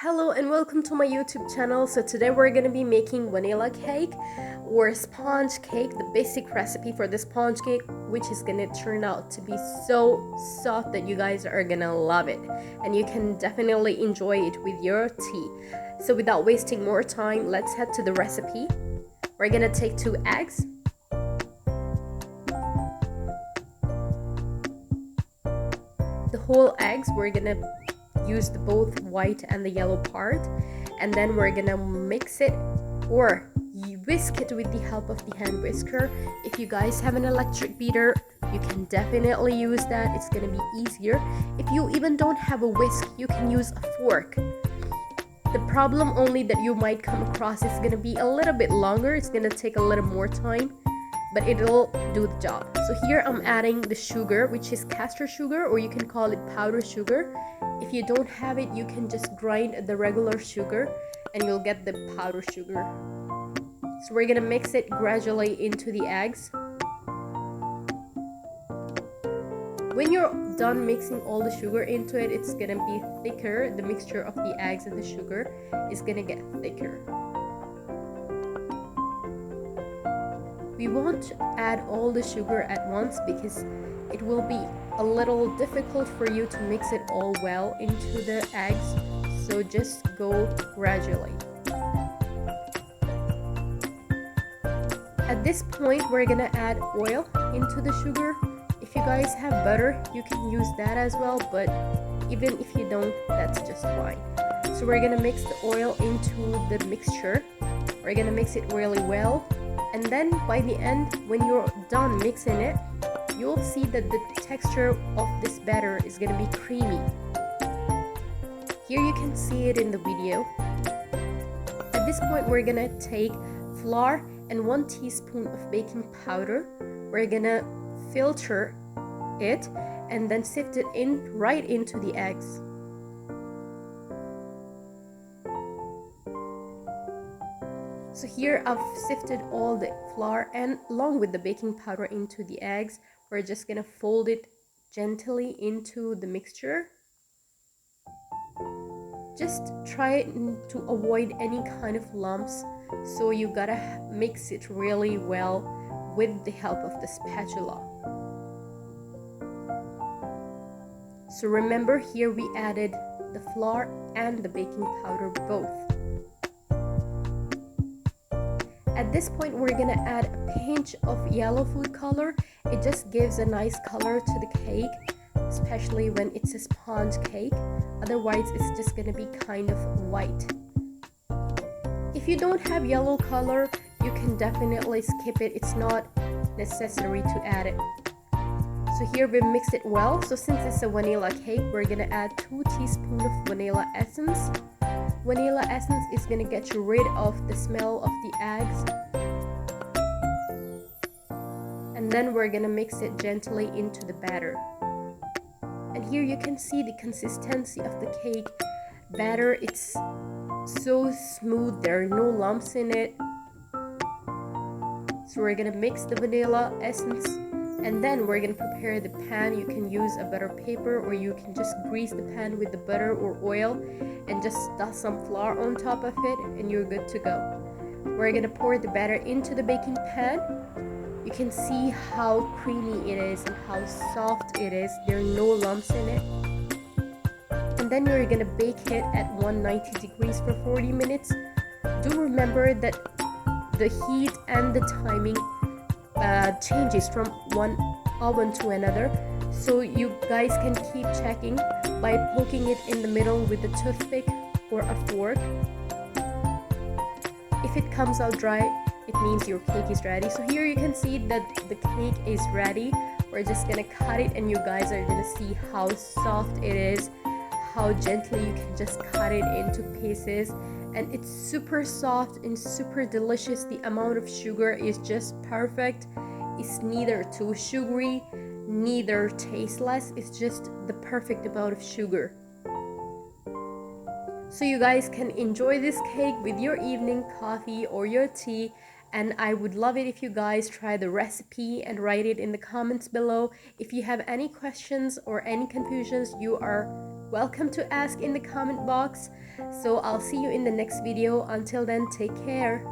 Hello and welcome to my YouTube channel. So today we're going to be making vanilla cake or sponge cake, the basic recipe for the sponge cake, which is going to turn out to be so soft that you guys are going to love it and you can definitely enjoy it with your tea. So without wasting more time, let's head to the recipe. We're going to take 2 eggs. The whole eggs, we're going to use both white and the yellow part, and then we're gonna mix it or whisk it with the help of the hand whisker. If you guys have an electric beater, you can definitely use that. It's gonna be easier. If you even don't have a whisk, you can use a fork. The problem only that you might come across is gonna be a little bit longer. It's gonna take a little more time, but it'll do the job. So here I'm adding the sugar, which is castor sugar, or you can call it powdered sugar. If you don't have it, you can just grind the regular sugar and you'll get the powdered sugar. So we're gonna mix it gradually into the eggs. When you're done mixing all the sugar into it, it's gonna be thicker. The mixture of the eggs and the sugar is gonna get thicker. We won't add all the sugar at once because it will be a little difficult for you to mix it all well into the eggs, so just go gradually. At this point, we're gonna add oil into the sugar. If you guys have butter, you can use that as well, but even if you don't, that's just fine. So we're gonna mix the oil into the mixture. We're gonna mix it really well, and then by the end, when you're done mixing it, you'll see that the texture of this batter is going to be creamy. Here you can see it in the video. At this point, we're going to take flour and 1 teaspoon of baking powder. We're going to filter it and then sift it in right into the eggs. So here I've sifted all the flour and along with the baking powder into the eggs. We're just gonna fold it gently into the mixture. Just try to avoid any kind of lumps, so you gotta mix it really well with the help of the spatula. So remember, here we added the flour and the baking powder both. At this point, we're gonna add a pinch of yellow food color. It just gives a nice color to the cake, especially when it's a sponge cake. Otherwise, it's just gonna be kind of white. If you don't have yellow color, you can definitely skip it. It's not necessary to add it. So here we mixed it well. So since it's a vanilla cake, we're gonna add 2 teaspoons of vanilla essence. Vanilla essence is going to get you rid of the smell of the eggs. And then we're going to mix it gently into the batter. And here you can see the consistency of the cake batter. It's so smooth, there are no lumps in it. So we're going to mix the vanilla essence, and then we're going to prepare the pan. You can use a butter paper, or you can just grease the pan with the butter or oil and just dust some flour on top of it and you're good to go. We're going to pour the batter into the baking pan. You can see how creamy it is and how soft it is. There are no lumps in it. And then you're going to bake it at 190 degrees for 40 minutes. Do remember that the heat and the timing changes from one oven to another, so you guys can keep checking by poking it in the middle with a toothpick or a fork. If it comes out dry, it means your cake is ready. So here you can see that the cake is ready. We're just gonna cut it and you guys are gonna see how soft it is, how gently you can just cut it into pieces, and it's super soft and super delicious. The amount of sugar is just perfect. It's neither too sugary, neither tasteless. It's just the perfect amount of sugar. So you guys can enjoy this cake with your evening coffee or your tea, and I would love it if you guys try the recipe and write it in the comments below. If you have any questions or any confusions, you are welcome to ask in the comment box. So I'll see you in the next video. Until then, take care.